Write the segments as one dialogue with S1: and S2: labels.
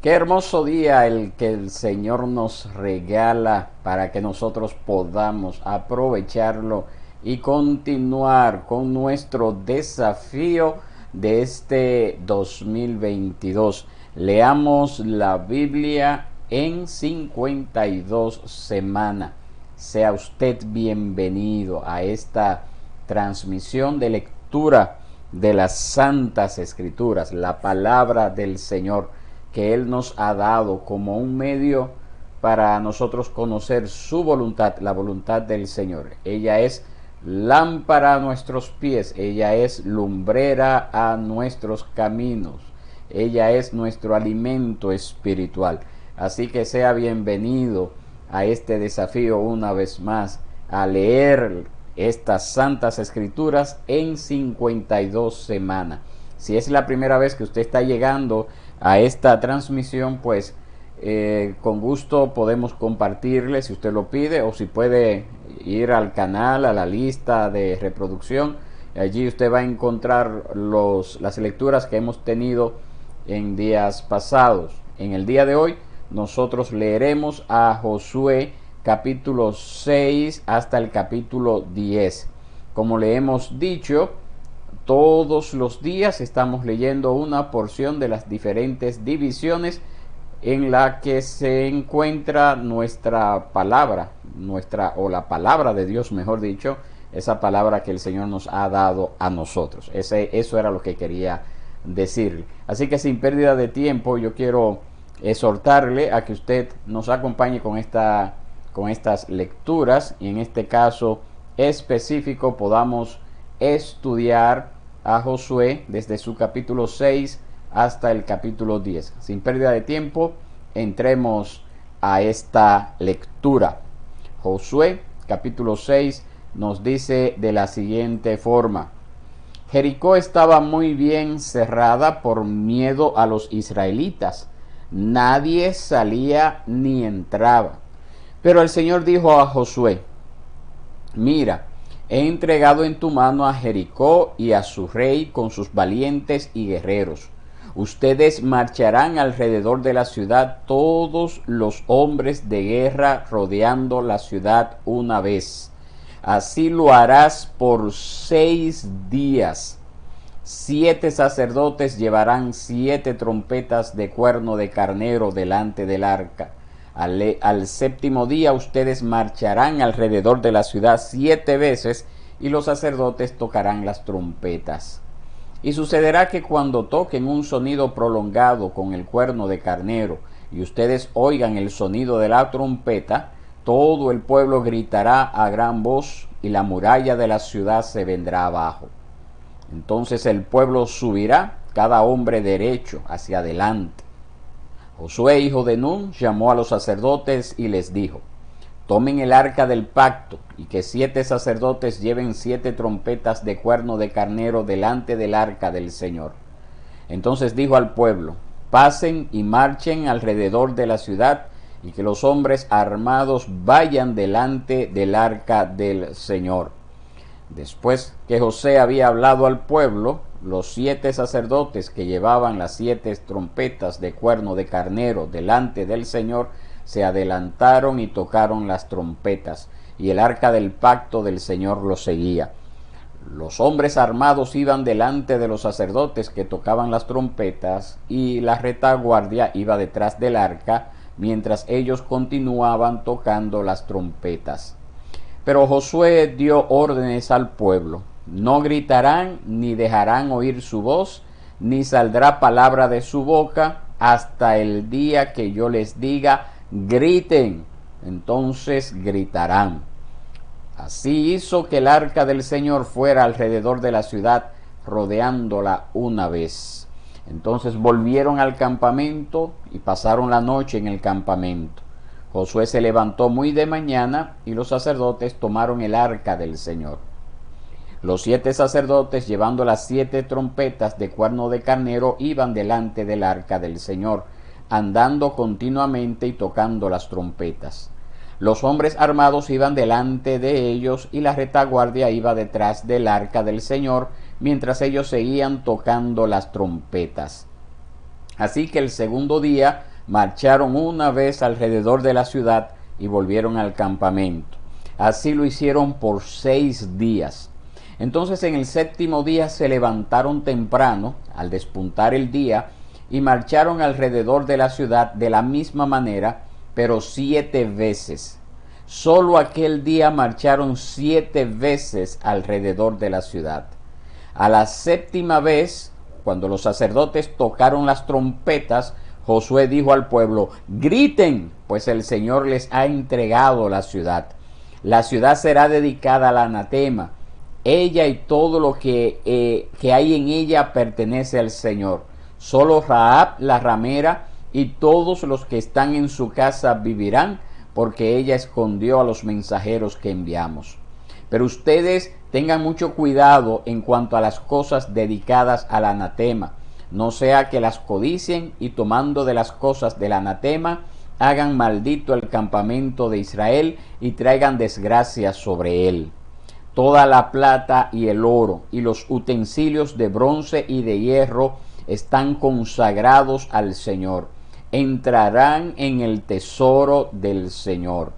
S1: Qué hermoso día el que el Señor nos regala para que nosotros podamos aprovecharlo y continuar con nuestro desafío de este 2022. Leamos la Biblia en 52 semanas. Sea usted bienvenido a esta transmisión de lectura de las Santas Escrituras, la palabra del Señor que Él nos ha dado como un medio para nosotros conocer su voluntad, la voluntad del Señor. Ella es lámpara a nuestros pies, ella es lumbrera a nuestros caminos, ella es nuestro alimento espiritual. Así que sea bienvenido a este desafío una vez más, a leer estas Santas Escrituras en 52 semanas. Si es la primera vez que usted está llegando a esta transmisión, pues con gusto podemos compartirle si usted lo pide, o si puede ir al canal, a la lista de reproducción. Allí usted va a encontrar las lecturas que hemos tenido en días pasados. En el día de hoy nosotros leeremos a Josué capítulo 6 hasta el capítulo 10. Como le hemos dicho, todos los días estamos leyendo una porción de las diferentes divisiones en la que se encuentra nuestra palabra, la palabra de Dios, mejor dicho, esa palabra que el Señor nos ha dado a nosotros. Eso era lo que quería decirle. Así que sin pérdida de tiempo, yo quiero exhortarle a que usted nos acompañe con estas lecturas, y en este caso específico podamos estudiar a Josué desde su capítulo 6 hasta el capítulo 10. Sin pérdida de tiempo, entremos a esta lectura. Josué capítulo 6 nos dice de la siguiente forma: Jericó estaba muy bien cerrada por miedo a los israelitas. Nadie salía ni entraba. Pero el Señor dijo a Josué: Mira, he entregado en tu mano a Jericó y a su rey con sus valientes y guerreros. Ustedes marcharán alrededor de la ciudad, todos los hombres de guerra, rodeando la ciudad una vez. Así lo harás por 6 días. 7 sacerdotes llevarán 7 trompetas de cuerno de carnero delante del arca. Al séptimo día ustedes marcharán alrededor de la ciudad 7 veces, y los sacerdotes tocarán las trompetas. Y sucederá que cuando toquen un sonido prolongado con el cuerno de carnero, y ustedes oigan el sonido de la trompeta, todo el pueblo gritará a gran voz, y la muralla de la ciudad se vendrá abajo. Entonces el pueblo subirá, cada hombre derecho hacia adelante. Josué, hijo de Nun, llamó a los sacerdotes y les dijo: Tomen el arca del pacto, y que 7 sacerdotes lleven 7 trompetas de cuerno de carnero delante del arca del Señor. Entonces dijo al pueblo: Pasen y marchen alrededor de la ciudad, y que los hombres armados vayan delante del arca del Señor. Después que Josué había hablado al pueblo, los 7 sacerdotes que llevaban las 7 trompetas de cuerno de carnero delante del Señor se adelantaron y tocaron las trompetas, y el arca del pacto del Señor los seguía. Los hombres armados iban delante de los sacerdotes que tocaban las trompetas, y la retaguardia iba detrás del arca, mientras ellos continuaban tocando las trompetas. Pero Josué dio órdenes al pueblo: No gritarán ni dejarán oír su voz, ni saldrá palabra de su boca hasta el día que yo les diga: griten. Entonces gritarán. Así hizo que el arca del Señor fuera alrededor de la ciudad, rodeándola una vez. Entonces volvieron al campamento y pasaron la noche en el campamento. Josué se levantó muy de mañana, y los sacerdotes tomaron el arca del Señor. Los 7 sacerdotes, llevando las 7 trompetas de cuerno de carnero, iban delante del arca del Señor, andando continuamente y tocando las trompetas. Los hombres armados iban delante de ellos, y la retaguardia iba detrás del arca del Señor, mientras ellos seguían tocando las trompetas. Así que el segundo día marcharon una vez alrededor de la ciudad y volvieron al campamento. Así lo hicieron por 6 días. Entonces en el 7º día se levantaron temprano, al despuntar el día, y marcharon alrededor de la ciudad de la misma manera, pero 7 veces. Solo aquel día marcharon 7 veces alrededor de la ciudad. A la 7ª vez, cuando los sacerdotes tocaron las trompetas, Josué dijo al pueblo: griten, pues el Señor les ha entregado la ciudad. La ciudad será dedicada al anatema. Ella y todo lo que hay en ella pertenece al Señor. Solo Rahab la ramera y todos los que están en su casa vivirán, porque ella escondió a los mensajeros que enviamos. Pero ustedes tengan mucho cuidado en cuanto a las cosas dedicadas al anatema, no sea que las codicien y tomando de las cosas del anatema hagan maldito el campamento de Israel y traigan desgracia sobre él. Toda la plata y el oro y los utensilios de bronce y de hierro están consagrados al Señor. Entrarán en el tesoro del Señor.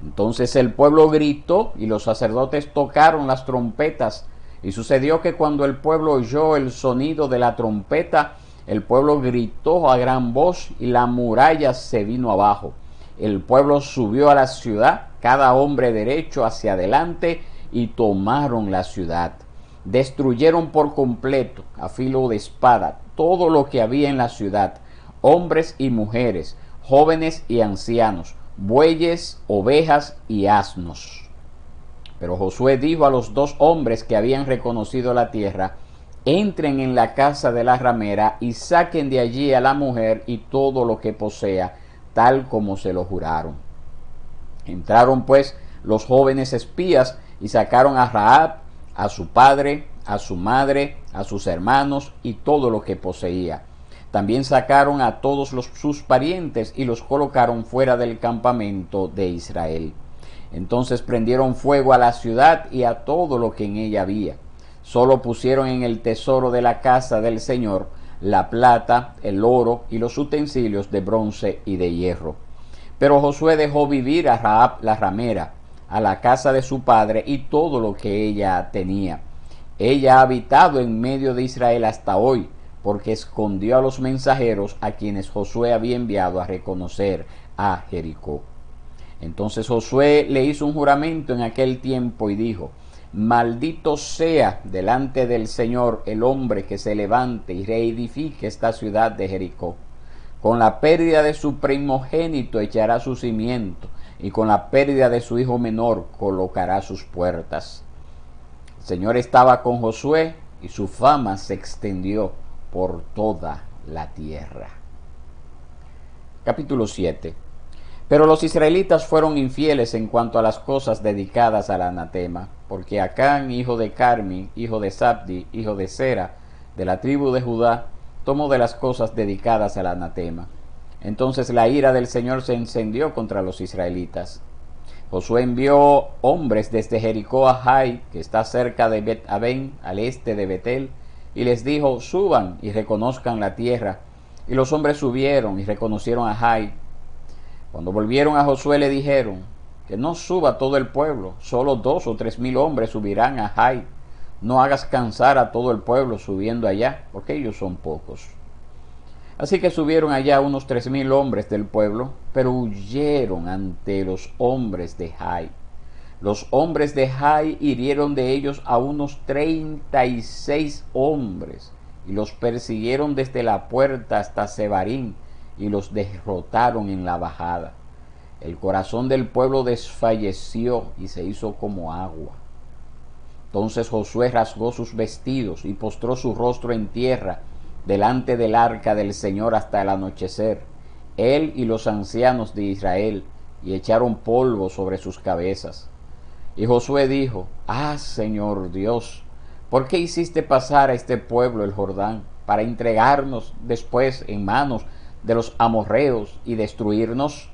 S1: Entonces el pueblo gritó y los sacerdotes tocaron las trompetas. Y sucedió que cuando el pueblo oyó el sonido de la trompeta, el pueblo gritó a gran voz y la muralla se vino abajo. El pueblo subió a la ciudad, cada hombre derecho hacia adelante, y tomaron la ciudad. Destruyeron por completo, a filo de espada, todo lo que había en la ciudad, hombres y mujeres, jóvenes y ancianos, bueyes, ovejas y asnos. Pero Josué dijo a los 2 hombres que habían reconocido la tierra: entren en la casa de la ramera y saquen de allí a la mujer y todo lo que posea, tal como se lo juraron. Entraron pues los jóvenes espías y sacaron a Rahab, a su padre, a su madre, a sus hermanos y todo lo que poseía. También sacaron a todos sus parientes y los colocaron fuera del campamento de Israel. Entonces prendieron fuego a la ciudad y a todo lo que en ella había. Solo pusieron en el tesoro de la casa del Señor la plata, el oro y los utensilios de bronce y de hierro. Pero Josué dejó vivir a Rahab la ramera, a la casa de su padre y todo lo que ella tenía. Ella ha habitado en medio de Israel hasta hoy, porque escondió a los mensajeros a quienes Josué había enviado a reconocer a Jericó. Entonces Josué le hizo un juramento en aquel tiempo y dijo: maldito sea delante del Señor el hombre que se levante y reedifique esta ciudad de Jericó. Con la pérdida de su primogénito echará su cimiento, y con la pérdida de su hijo menor colocará sus puertas. El Señor estaba con Josué y su fama se extendió por toda la tierra. Capítulo 7. Pero los israelitas fueron infieles en cuanto a las cosas dedicadas al anatema, porque Acán, hijo de Carmi, hijo de Zabdi, hijo de Sera, de la tribu de Judá, tomó de las cosas dedicadas al anatema. Entonces la ira del Señor se encendió contra los israelitas. Josué envió hombres desde Jericó a Jai, que está cerca de Bet-Aven, al este de Betel, y les dijo: suban y reconozcan la tierra. Y los hombres subieron y reconocieron a Jai. Cuando volvieron a Josué le dijeron: que no suba todo el pueblo, solo 2 o 3 mil hombres subirán a Jai. No hagas cansar a todo el pueblo subiendo allá, porque ellos son pocos. Así que subieron allá unos 3,000 hombres del pueblo, pero huyeron ante los hombres de Jai. Los hombres de Jai hirieron de ellos a unos 36 hombres, y los persiguieron desde la puerta hasta Sebarim, y los derrotaron en la bajada. El corazón del pueblo desfalleció y se hizo como agua. Entonces Josué rasgó sus vestidos y postró su rostro en tierra delante del arca del Señor hasta el anochecer, él y los ancianos de Israel, y echaron polvo sobre sus cabezas. Y Josué dijo: Señor Dios, ¿por qué hiciste pasar a este pueblo el Jordán, para entregarnos después en manos de los amorreos y destruirnos?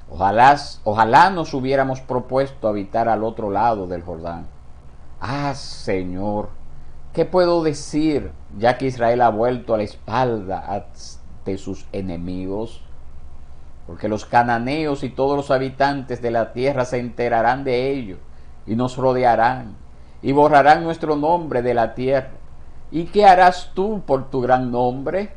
S1: Ojalá nos hubiéramos propuesto habitar al otro lado del Jordán. Señor, ¿qué puedo decir, ya que Israel ha vuelto a la espalda ante sus enemigos, porque los cananeos y todos los habitantes de la tierra se enterarán de ello y nos rodearán y borrarán nuestro nombre de la tierra. ¿Y qué harás tú por tu gran nombre?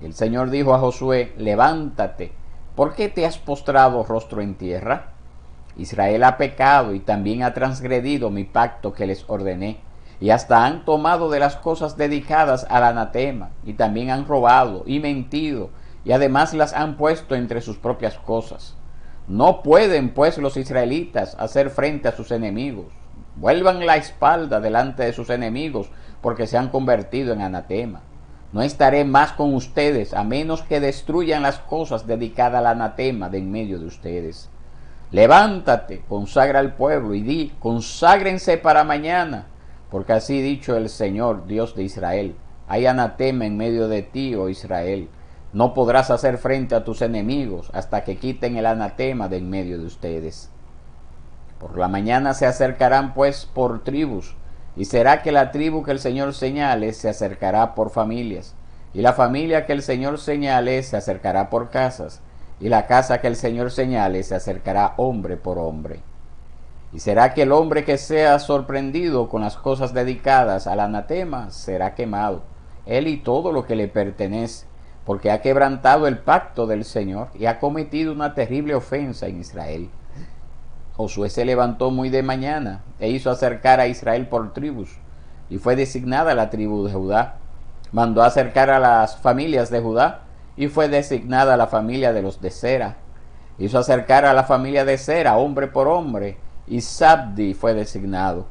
S1: El Señor dijo a Josué: levántate, ¿por qué te has postrado rostro en tierra? Israel ha pecado y también ha transgredido mi pacto que les ordené, y hasta han tomado de las cosas dedicadas al anatema, y también han robado y mentido, y además las han puesto entre sus propias cosas. No pueden pues los israelitas hacer frente a sus enemigos. Vuelvan la espalda delante de sus enemigos, porque se han convertido en anatema. No estaré más con ustedes, a menos que destruyan las cosas dedicadas al anatema de en medio de ustedes. Levántate, consagra al pueblo y di: conságrense para mañana, porque así ha dicho el Señor, Dios de Israel: hay anatema en medio de ti, oh Israel. No podrás hacer frente a tus enemigos hasta que quiten el anatema de en medio de ustedes. Por la mañana se acercarán pues por tribus, y será que la tribu que el Señor señale se acercará por familias, y la familia que el Señor señale se acercará por casas, y la casa que el Señor señale se acercará hombre por hombre. Y será que el hombre que sea sorprendido con las cosas dedicadas al anatema será quemado, él y todo lo que le pertenece, porque ha quebrantado el pacto del Señor y ha cometido una terrible ofensa en Israel. Josué se levantó muy de mañana e hizo acercar a Israel por tribus, y fue designada la tribu de Judá. Mandó acercar a las familias de Judá, y fue designada la familia de los de Sera. Hizo acercar a la familia de Sera, hombre por hombre, y Zabdi fue designado.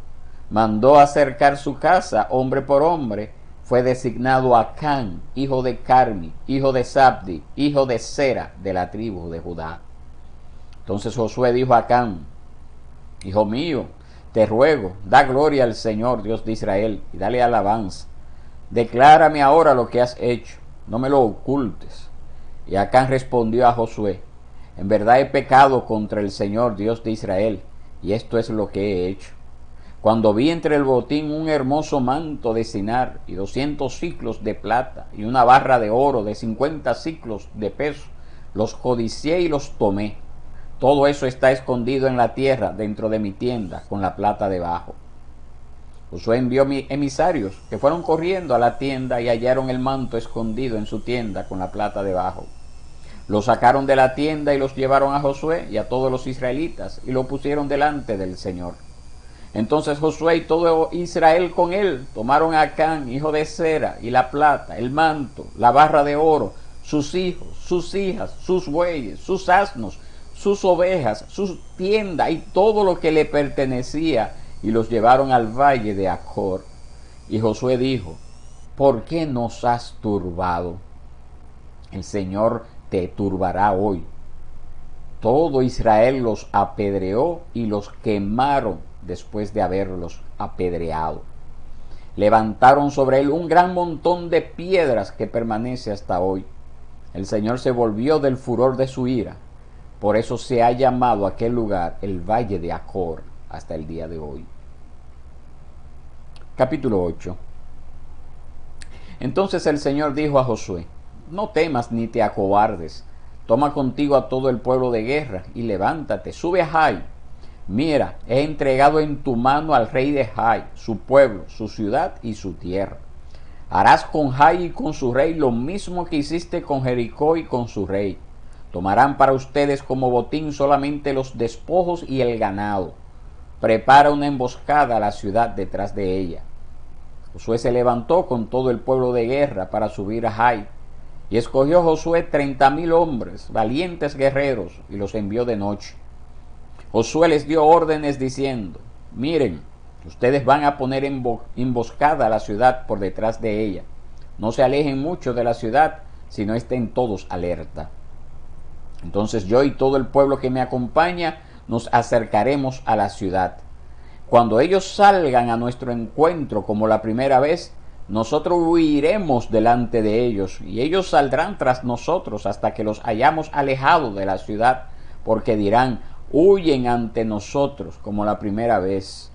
S1: Mandó acercar su casa, hombre por hombre, fue designado Acán, hijo de Carmi, hijo de Zabdi, hijo de Sera, de la tribu de Judá. Entonces Josué dijo a Acán: hijo mío, te ruego, da gloria al Señor, Dios de Israel, y dale alabanza. Declárame ahora lo que has hecho, no me lo ocultes. Y Acán respondió a Josué: en verdad he pecado contra el Señor, Dios de Israel, y esto es lo que he hecho. Cuando vi entre el botín un hermoso manto de Sinar y 200 siclos de plata y una barra de oro de 50 siclos de peso, los codicié y los tomé. Todo eso está escondido en la tierra dentro de mi tienda, con la plata debajo. Josué envió emisarios que fueron corriendo a la tienda y hallaron el manto escondido en su tienda con la plata debajo. Lo sacaron de la tienda y los llevaron a Josué y a todos los israelitas y lo pusieron delante del Señor. Entonces Josué y todo Israel con él tomaron a Acán, hijo de Sera, y la plata, el manto, la barra de oro, sus hijos, sus hijas, sus bueyes, sus asnos, sus ovejas, su tienda y todo lo que le pertenecía, y los llevaron al valle de Acor. Y Josué dijo: ¿por qué nos has turbado? El Señor te turbará hoy. Todo Israel los apedreó y los quemaron después de haberlos apedreado. Levantaron sobre él un gran montón de piedras que permanece hasta hoy. El Señor se volvió del furor de su ira. Por eso se ha llamado aquel lugar el Valle de Acor hasta el día de hoy. Capítulo 8. Entonces el Señor dijo a Josué: no temas ni te acobardes. Toma contigo a todo el pueblo de guerra y levántate, sube a Jai. Mira, he entregado en tu mano al rey de Jai, su pueblo, su ciudad y su tierra. Harás con Jai y con su rey lo mismo que hiciste con Jericó y con su rey. Tomarán para ustedes como botín solamente los despojos y el ganado. Prepara una emboscada a la ciudad detrás de ella. Josué se levantó con todo el pueblo de guerra para subir a Jai. Y escogió Josué 30,000 hombres, valientes guerreros, y los envió de noche. Josué les dio órdenes diciendo: miren, ustedes van a poner emboscada a la ciudad por detrás de ella. No se alejen mucho de la ciudad, sino estén todos alerta. Entonces yo y todo el pueblo que me acompaña nos acercaremos a la ciudad. Cuando ellos salgan a nuestro encuentro como la primera vez, nosotros huiremos delante de ellos, y ellos saldrán tras nosotros hasta que los hayamos alejado de la ciudad, porque dirán: huyen ante nosotros como la primera vez.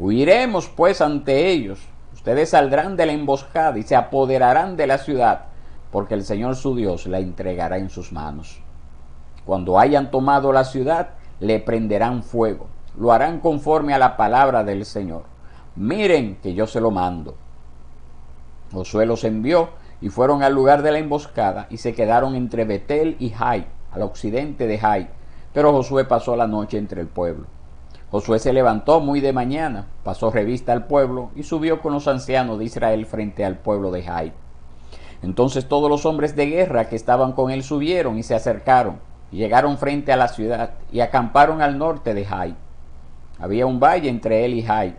S1: Huiremos pues ante ellos. Ustedes saldrán de la emboscada y se apoderarán de la ciudad, porque el Señor su Dios la entregará en sus manos. Cuando hayan tomado la ciudad, le prenderán fuego. Lo harán conforme a la palabra del Señor. Miren que yo se lo mando. Josué los envió y fueron al lugar de la emboscada y se quedaron entre Betel y Jai, al occidente de Jai. Pero Josué pasó la noche entre el pueblo. Josué se levantó muy de mañana, pasó revista al pueblo y subió con los ancianos de Israel frente al pueblo de Jai. Entonces todos los hombres de guerra que estaban con él subieron y se acercaron, y llegaron frente a la ciudad y acamparon al norte de Jai. Había un valle entre él y Jai.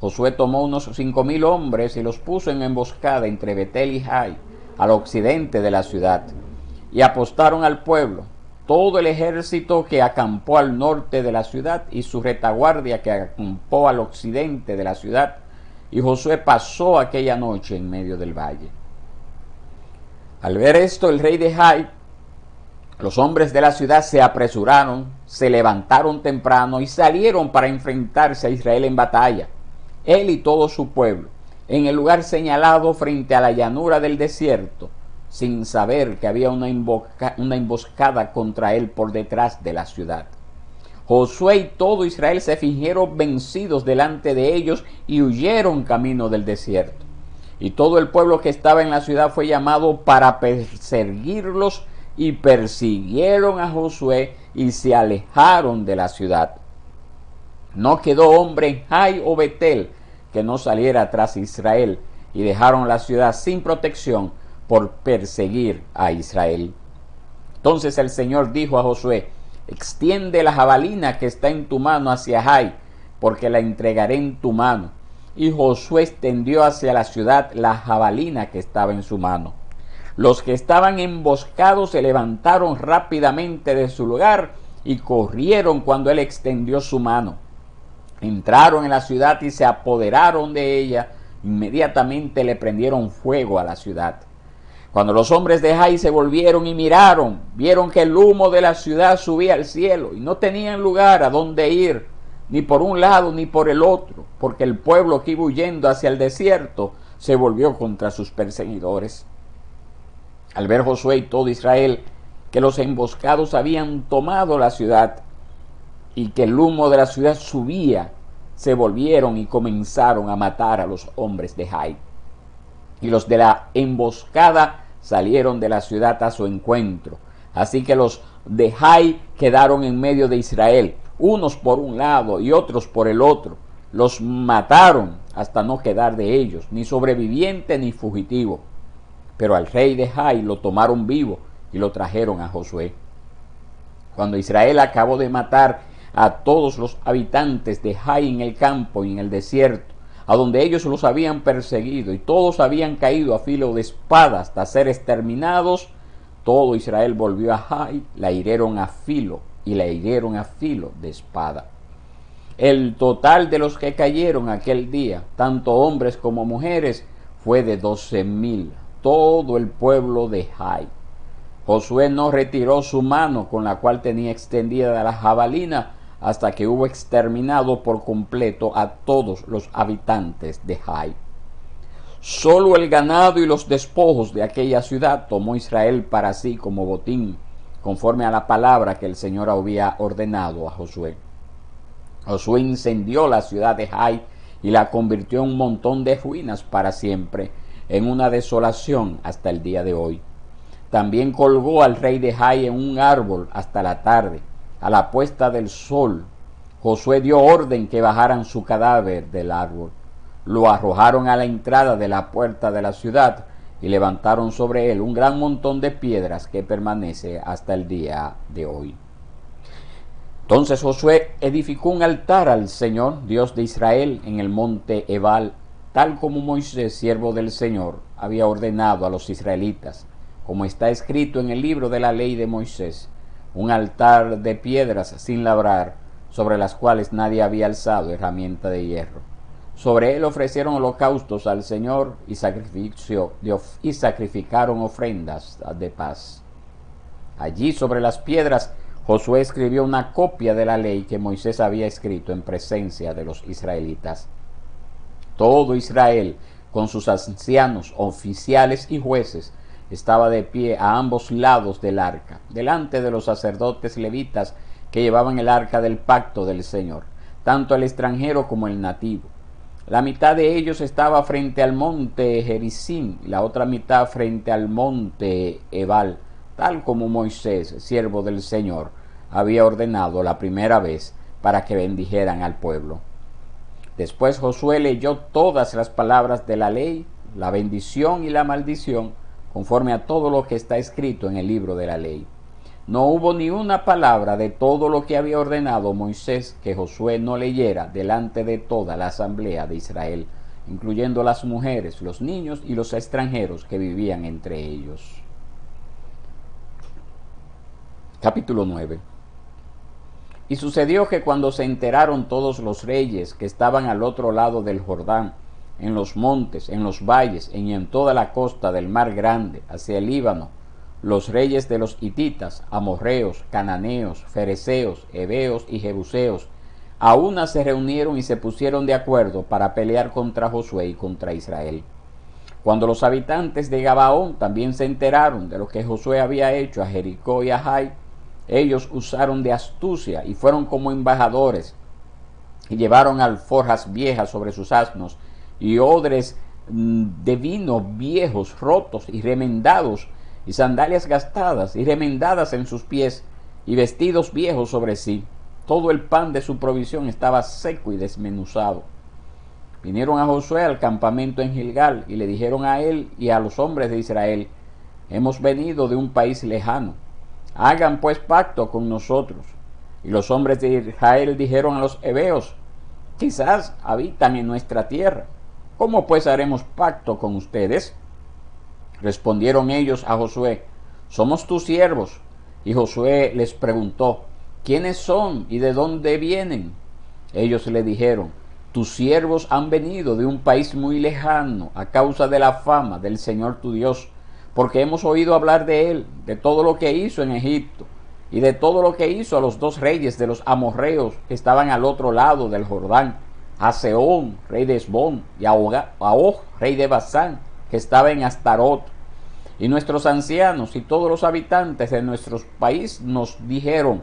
S1: Josué tomó unos 5,000 hombres y los puso en emboscada entre Betel y Jai, al occidente de la ciudad, y apostaron al pueblo, todo el ejército que acampó al norte de la ciudad y su retaguardia que acampó al occidente de la ciudad, y Josué pasó aquella noche en medio del valle. Al ver esto, el rey de Jai, los hombres de la ciudad se apresuraron, se levantaron temprano y salieron para enfrentarse a Israel en batalla, él y todo su pueblo, en el lugar señalado frente a la llanura del desierto, sin saber que había una emboscada contra él por detrás de la ciudad. Josué y todo Israel se fingieron vencidos delante de ellos y huyeron camino del desierto. Y todo el pueblo que estaba en la ciudad fue llamado para perseguirlos, y persiguieron a Josué y se alejaron de la ciudad. No quedó hombre en Jai o Betel que no saliera tras Israel, y dejaron la ciudad sin protección por perseguir a Israel. Entonces el Señor dijo a Josué: extiende la jabalina que está en tu mano hacia Jai, porque la entregaré en tu mano. Y Josué extendió hacia la ciudad la jabalina que estaba en su mano. Los que estaban emboscados se levantaron rápidamente de su lugar y corrieron cuando él extendió su mano. Entraron en la ciudad y se apoderaron de ella. Inmediatamente le prendieron fuego a la ciudad. Cuando los hombres de Jai se volvieron y miraron, vieron que el humo de la ciudad subía al cielo y no tenían lugar a dónde ir, ni por un lado ni por el otro, porque el pueblo que iba huyendo hacia el desierto se volvió contra sus perseguidores. Al ver Josué y todo Israel que los emboscados habían tomado la ciudad y que el humo de la ciudad subía, se volvieron y comenzaron a matar a los hombres de Jai. Y los de la emboscada salieron de la ciudad a su encuentro. Así que los de Jai quedaron en medio de Israel, unos por un lado y otros por el otro. Los mataron hasta no quedar de ellos, ni sobreviviente ni fugitivo. Pero al rey de Jai lo tomaron vivo y lo trajeron a Josué. Cuando Israel acabó de matar a todos los habitantes de Jai en el campo y en el desierto, a donde ellos los habían perseguido, y todos habían caído a filo de espada hasta ser exterminados, todo Israel volvió a Jai, la hirieron a filo de espada. El total de los que cayeron aquel día, tanto hombres como mujeres, fue de 12,000, todo el pueblo de Jai. Josué no retiró su mano con la cual tenía extendida la jabalina hasta que hubo exterminado por completo a todos los habitantes de Jai. Solo el ganado y los despojos de aquella ciudad tomó Israel para sí como botín, conforme a la palabra que el Señor había ordenado a Josué. Josué incendió la ciudad de Jai y la convirtió en un montón de ruinas para siempre, en una desolación hasta el día de hoy. También colgó al rey de Jai en un árbol hasta la tarde. A la puesta del sol, Josué dio orden que bajaran su cadáver del árbol. Lo arrojaron a la entrada de la puerta de la ciudad y levantaron sobre él un gran montón de piedras que permanece hasta el día de hoy. Entonces Josué edificó un altar al Señor, Dios de Israel, en el monte Ebal, tal como Moisés, siervo del Señor, había ordenado a los israelitas, como está escrito en el libro de la ley de Moisés, un altar de piedras sin labrar, sobre las cuales nadie había alzado herramienta de hierro. Sobre él ofrecieron holocaustos al Señor y sacrificaron ofrendas de paz. Allí sobre las piedras Josué escribió una copia de la ley que Moisés había escrito en presencia de los israelitas. Todo Israel, con sus ancianos, oficiales y jueces, estaba de pie a ambos lados del arca, delante de los sacerdotes levitas que llevaban el arca del pacto del Señor, tanto el extranjero como el nativo. La mitad de ellos estaba frente al monte Gerizim y la otra mitad frente al monte Ebal, tal como Moisés, siervo del Señor, había ordenado la primera vez para que bendijeran al pueblo. Después Josué leyó todas las palabras de la ley, la bendición y la maldición, conforme a todo lo que está escrito en el libro de la ley. No hubo ni una palabra de todo lo que había ordenado Moisés que Josué no leyera delante de toda la asamblea de Israel, incluyendo las mujeres, los niños y los extranjeros que vivían entre ellos. Capítulo 9. Y sucedió que cuando se enteraron todos los reyes que estaban al otro lado del Jordán, en los montes, en los valles y en toda la costa del mar grande, hacia el Líbano, los reyes de los hititas, amorreos, cananeos, fereceos, heveos y jebuseos, a una se reunieron y se pusieron de acuerdo para pelear contra Josué y contra Israel. Cuando los habitantes de Gabaón también se enteraron de lo que Josué había hecho a Jericó y a Jai, ellos usaron de astucia y fueron como embajadores y llevaron alforjas viejas sobre sus asnos y odres de vino viejos, rotos y remendados, y sandalias gastadas y remendadas en sus pies, y vestidos viejos sobre sí. Todo el pan de su provisión estaba seco y desmenuzado. Vinieron a Josué al campamento en Gilgal, y le dijeron a él y a los hombres de Israel: hemos venido de un país lejano, hagan pues pacto con nosotros. Y los hombres de Israel dijeron a los heveos: quizás habitan en nuestra tierra, ¿cómo pues haremos pacto con ustedes? Respondieron ellos a Josué: somos tus siervos. Y Josué les preguntó: ¿quiénes son y de dónde vienen? Ellos le dijeron: tus siervos han venido de un país muy lejano a causa de la fama del Señor tu Dios, porque hemos oído hablar de él, de todo lo que hizo en Egipto, y de todo lo que hizo a los dos reyes de los amorreos que estaban al otro lado del Jordán, a Sehón, rey de Hesbón, y a Og, rey de Basán, que estaba en Astarot. Y nuestros ancianos y todos los habitantes de nuestro país nos dijeron: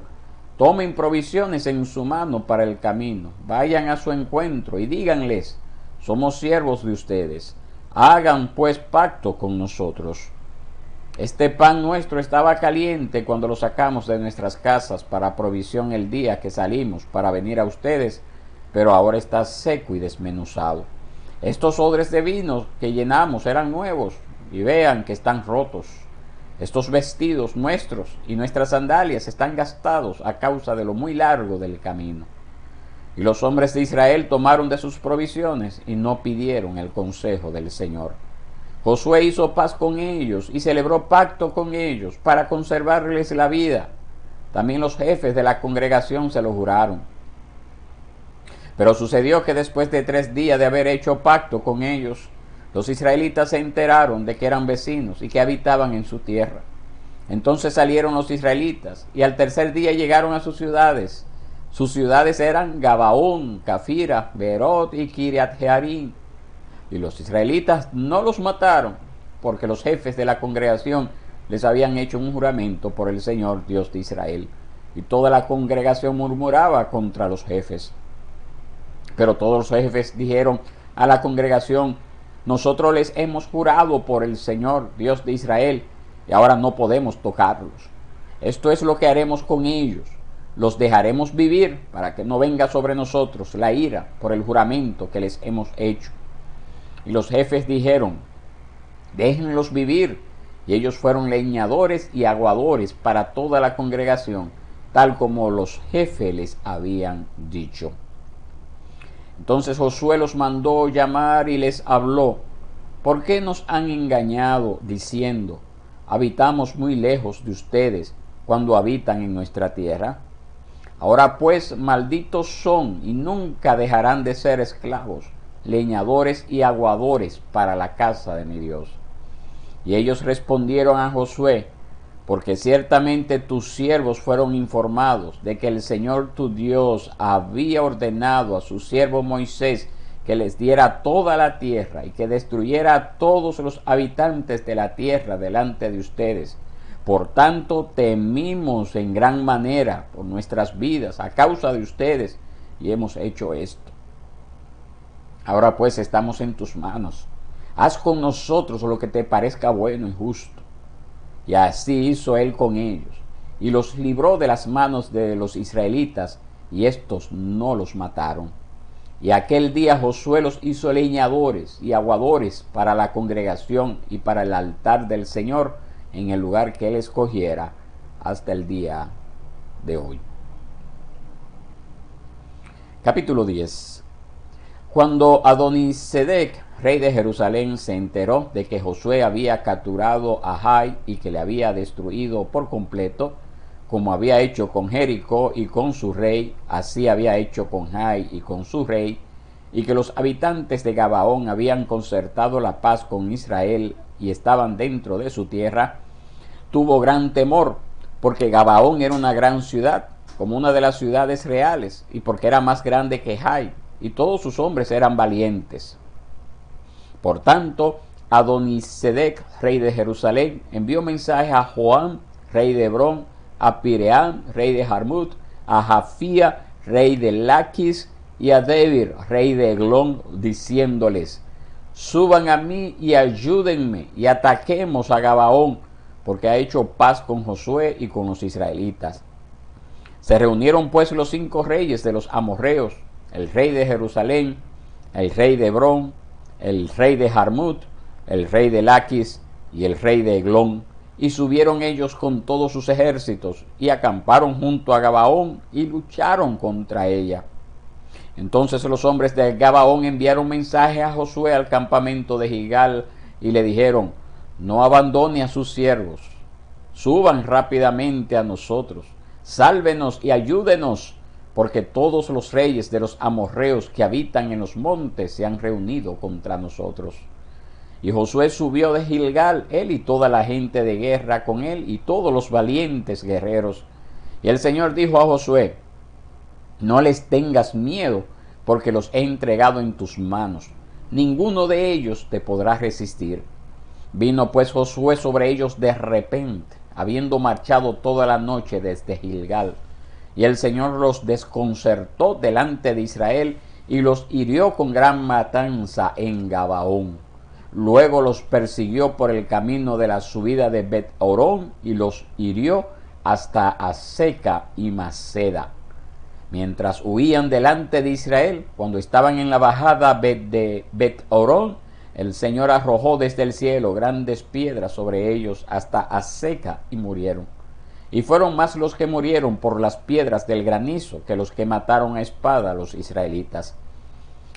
S1: tomen provisiones en su mano para el camino, vayan a su encuentro y díganles: somos siervos de ustedes, hagan pues pacto con nosotros. Este pan nuestro estaba caliente cuando lo sacamos de nuestras casas para provisión el día que salimos para venir a ustedes, pero ahora está seco y desmenuzado. Estos odres de vino que llenamos eran nuevos, y vean que están rotos. Estos vestidos nuestros y nuestras sandalias están gastados a causa de lo muy largo del camino. Y los hombres de Israel tomaron de sus provisiones y no pidieron el consejo del Señor. Josué hizo paz con ellos y celebró pacto con ellos para conservarles la vida. También los jefes de la congregación se lo juraron. Pero sucedió que después de 3 días de haber hecho pacto con ellos, los israelitas se enteraron de que eran vecinos y que habitaban en su tierra. Entonces salieron los israelitas y al 3er día llegaron a sus ciudades. Sus ciudades eran Gabaón, Cafira, Beerot y Kiriat Jearim. Y los israelitas no los mataron, porque los jefes de la congregación les habían hecho un juramento por el Señor Dios de Israel. Y toda la congregación murmuraba contra los jefes. Pero todos los jefes dijeron a la congregación: nosotros les hemos jurado por el Señor Dios de Israel, y ahora no podemos tocarlos. Esto es lo que haremos con ellos: los dejaremos vivir para que no venga sobre nosotros la ira por el juramento que les hemos hecho. Y los jefes dijeron: déjenlos vivir. Y ellos fueron leñadores y aguadores para toda la congregación, tal como los jefes les habían dicho. Entonces Josué los mandó llamar y les habló: ¿por qué nos han engañado diciendo: habitamos muy lejos de ustedes, cuando habitan en nuestra tierra? Ahora pues, malditos son y nunca dejarán de ser esclavos, leñadores y aguadores para la casa de mi Dios. Y ellos respondieron a Josué: porque ciertamente tus siervos fueron informados de que el Señor tu Dios había ordenado a su siervo Moisés que les diera toda la tierra y que destruyera a todos los habitantes de la tierra delante de ustedes. Por tanto, temimos en gran manera por nuestras vidas a causa de ustedes y hemos hecho esto. Ahora pues estamos en tus manos. Haz con nosotros lo que te parezca bueno y justo. Y así hizo él con ellos, y los libró de las manos de los israelitas, y éstos no los mataron. Y aquel día Josué los hizo leñadores y aguadores para la congregación y para el altar del Señor en el lugar que él escogiera hasta el día de hoy. Capítulo 10. Cuando Adonisedec, rey de Jerusalén, se enteró de que Josué había capturado a Jai y que le había destruido por completo, como había hecho con Jericó y con su rey, así había hecho con Jai y con su rey, y que los habitantes de Gabaón habían concertado la paz con Israel y estaban dentro de su tierra, tuvo gran temor, porque Gabaón era una gran ciudad, como una de las ciudades reales, y porque era más grande que Jai, y todos sus hombres eran valientes. Por tanto, Adonisedec, rey de Jerusalén, envió mensaje a Joam, rey de Hebrón, a Piream, rey de Jarmut, a Jafía, rey de Laquis, y a Debir, rey de Eglón, diciéndoles: suban a mí y ayúdenme, y ataquemos a Gabaón, porque ha hecho paz con Josué y con los israelitas. Se reunieron pues los 5 reyes de los amorreos, el rey de Jerusalén, el rey de Hebrón, el rey de Jarmut, el rey de Laquis y el rey de Eglón, y subieron ellos con todos sus ejércitos, y acamparon junto a Gabaón, y lucharon contra ella. Entonces los hombres de Gabaón enviaron mensaje a Josué al campamento de Gilgal, y le dijeron: no abandone a sus siervos, suban rápidamente a nosotros, sálvenos y ayúdenos, porque todos los reyes de los amorreos que habitan en los montes se han reunido contra nosotros. Y Josué subió de Gilgal, él y toda la gente de guerra con él, y todos los valientes guerreros. Y el Señor dijo a Josué: no les tengas miedo, porque los he entregado en tus manos. Ninguno de ellos te podrá resistir. Vino pues Josué sobre ellos de repente, habiendo marchado toda la noche desde Gilgal. Y el Señor los desconcertó delante de Israel y los hirió con gran matanza en Gabaón. Luego los persiguió por el camino de la subida de Bet-Orón y los hirió hasta Azeca y Maceda. Mientras huían delante de Israel, cuando estaban en la bajada de Bet-Orón, el Señor arrojó desde el cielo grandes piedras sobre ellos hasta Azeca y murieron. Y fueron más los que murieron por las piedras del granizo que los que mataron a espada a los israelitas.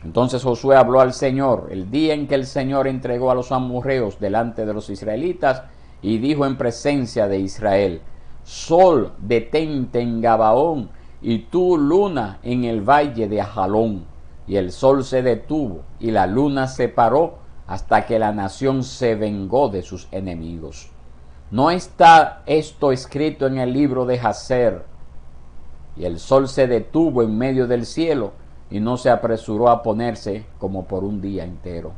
S1: Entonces Josué habló al Señor el día en que el Señor entregó a los amorreos delante de los israelitas, y dijo en presencia de Israel: Sol, detente en Gabaón, y tú, luna, en el valle de Ajalón. Y el sol se detuvo, y la luna se paró, hasta que la nación se vengó de sus enemigos. ¿No está esto escrito en el libro de Jaser? Y el sol se detuvo en medio del cielo, y no se apresuró a ponerse como por un día entero.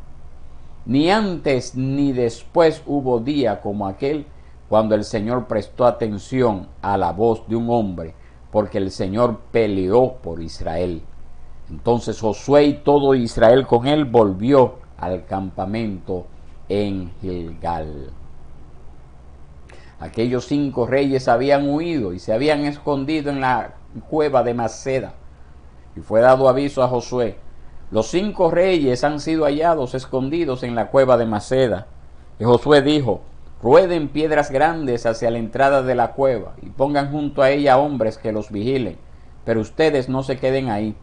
S1: Ni antes ni después hubo día como aquel, cuando el Señor prestó atención a la voz de un hombre, porque el Señor peleó por Israel. Entonces Josué y todo Israel con él volvió al campamento en Gilgal. Aquellos 5 reyes habían huido y se habían escondido en la cueva de Maceda. Y fue dado aviso a Josué: los 5 reyes han sido hallados escondidos en la cueva de Maceda. Y Josué dijo: rueden piedras grandes hacia la entrada de la cueva y pongan junto a ella hombres que los vigilen, pero ustedes no se queden ahí.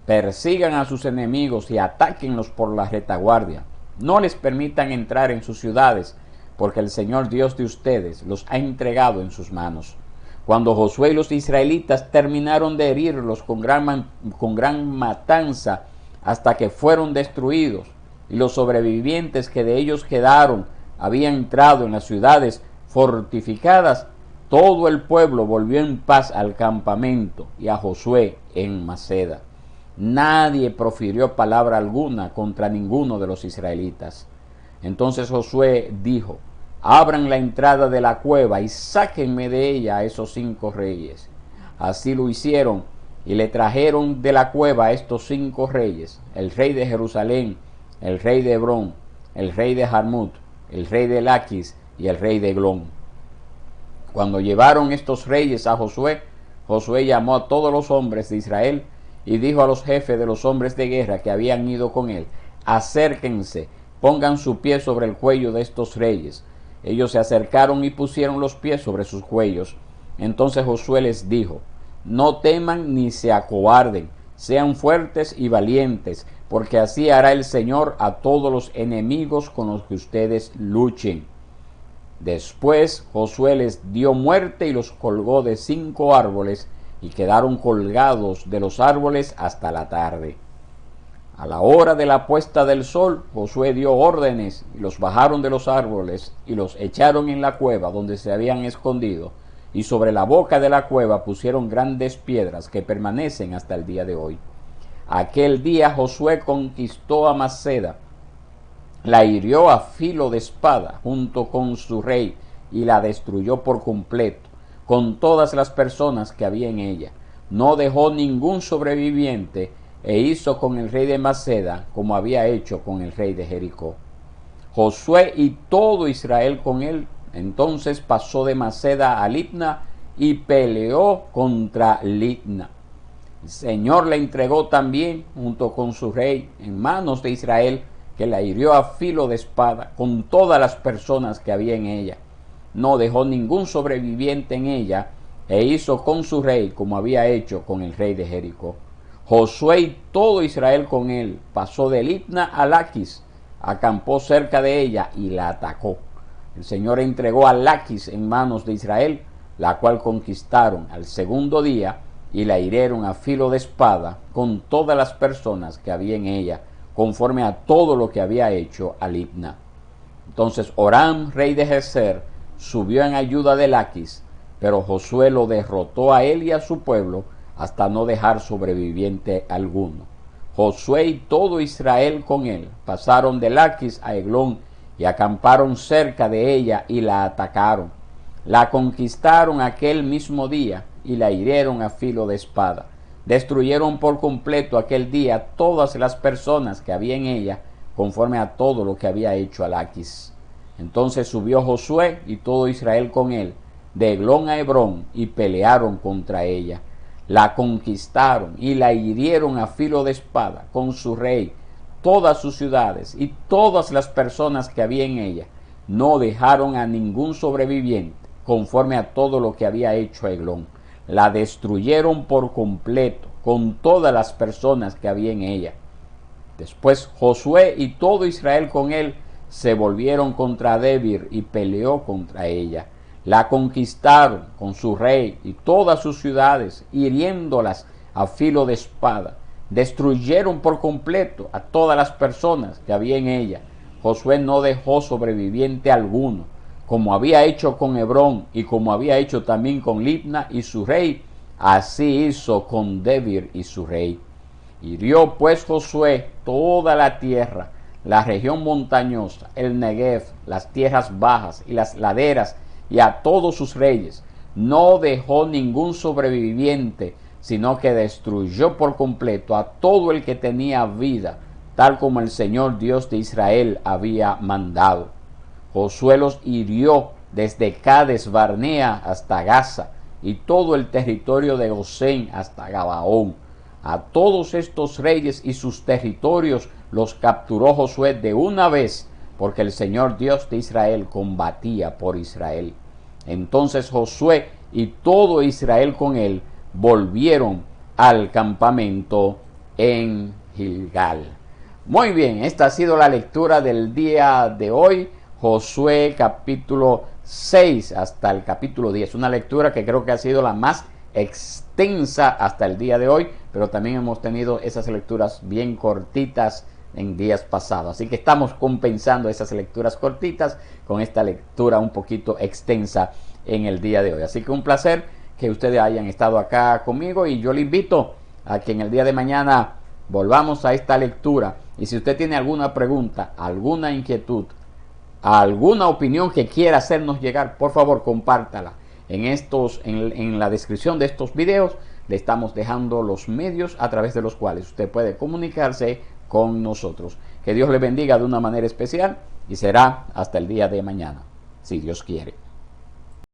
S1: Persigan a sus enemigos y atáquenlos por la retaguardia. No les permitan entrar en sus ciudades, porque el Señor Dios de ustedes los ha entregado en sus manos. Cuando Josué y los israelitas terminaron de herirlos con gran matanza hasta que fueron destruidos, y los sobrevivientes que de ellos quedaron habían entrado en las ciudades fortificadas, todo el pueblo volvió en paz al campamento y a Josué en Maceda. Nadie profirió palabra alguna contra ninguno de los israelitas. Entonces Josué dijo: abran la entrada de la cueva y sáquenme de ella a esos 5 reyes. Así lo hicieron y le trajeron de la cueva a estos 5 reyes: el rey de Jerusalén, el rey de Hebrón, el rey de Jarmut, el rey de Laquis y el rey de Eglón. Cuando llevaron estos reyes a Josué, Josué llamó a todos los hombres de Israel y dijo a los jefes de los hombres de guerra que habían ido con él: acérquense, pongan su pie sobre el cuello de estos reyes. Ellos se acercaron y pusieron los pies sobre sus cuellos. Entonces Josué les dijo: no teman ni se acobarden, sean fuertes y valientes, porque así hará el Señor a todos los enemigos con los que ustedes luchen. Después Josué les dio muerte y los colgó de 5 árboles, y quedaron colgados de los árboles hasta la tarde. A la hora de la puesta del sol, Josué dio órdenes, y los bajaron de los árboles y los echaron en la cueva donde se habían escondido, y sobre la boca de la cueva pusieron grandes piedras que permanecen hasta el día de hoy. Aquel día Josué conquistó a Maceda, la hirió a filo de espada junto con su rey y la destruyó por completo, con todas las personas que había en ella. No dejó ningún sobreviviente, e hizo con el rey de Maceda como había hecho con el rey de Jericó. Josué y todo Israel con él entonces pasó de Maceda a Libna y peleó contra Libna. El Señor le entregó también, junto con su rey, en manos de Israel, que la hirió a filo de espada con todas las personas que había en ella. No dejó ningún sobreviviente en ella, e hizo con su rey como había hecho con el rey de Jericó. Josué y todo Israel con él pasó de Libna a Laquis, acampó cerca de ella y la atacó. El Señor entregó a Laquis en manos de Israel, la cual conquistaron al segundo día y la hirieron a filo de espada con todas las personas que había en ella, conforme a todo lo que había hecho a Libna. Entonces Horam, rey de Gezer, subió en ayuda de Laquis, pero Josué lo derrotó a él y a su pueblo hasta no dejar sobreviviente alguno. Josué y todo Israel con él pasaron de Laquis a Eglón y acamparon cerca de ella y la atacaron. La conquistaron aquel mismo día y la hirieron a filo de espada. Destruyeron por completo aquel día todas las personas que había en ella, conforme a todo lo que había hecho a Laquis. Entonces subió Josué y todo Israel con él de Eglón a Hebrón y pelearon contra ella. La conquistaron y la hirieron a filo de espada con su rey, todas sus ciudades y todas las personas que había en ella. No dejaron a ningún sobreviviente, conforme a todo lo que había hecho a Eglón. La destruyeron por completo, con todas las personas que había en ella. Después Josué y todo Israel con él se volvieron contra Debir y peleó contra ella. La conquistaron con su rey y todas sus ciudades, hiriéndolas a filo de espada. Destruyeron por completo a todas las personas que había en ella. Josué no dejó sobreviviente alguno, como había hecho con Hebrón y como había hecho también con Libna y su rey, así hizo con Debir y su rey. Hirió pues Josué toda la tierra, la región montañosa, el Negev, las tierras bajas y las laderas, y a todos sus reyes. No dejó ningún sobreviviente, sino que destruyó por completo a todo el que tenía vida, tal como el Señor Dios de Israel había mandado. Josué los hirió desde Cades Barnea hasta Gaza, y todo el territorio de Gosén hasta Gabaón. A todos estos reyes y sus territorios los capturó Josué de una vez, porque el Señor Dios de Israel combatía por Israel. Entonces Josué y todo Israel con él volvieron al campamento en Gilgal. Muy bien, esta ha sido la lectura del día de hoy, Josué capítulo 6 hasta el capítulo 10. Una lectura que creo que ha sido la más extensa hasta el día de hoy, pero también hemos tenido esas lecturas bien cortitas en días pasados. Así que estamos compensando esas lecturas cortitas con esta lectura un poquito extensa en el día de hoy. Así que un placer que ustedes hayan estado acá conmigo, y yo le invito a que en el día de mañana volvamos a esta lectura. Y si usted tiene alguna pregunta, alguna inquietud, alguna opinión que quiera hacernos llegar, por favor compártala. En la descripción de estos videos le estamos dejando los medios a través de los cuales usted puede comunicarse con nosotros. Que Dios le bendiga de una manera especial y será hasta el día de mañana, si Dios quiere.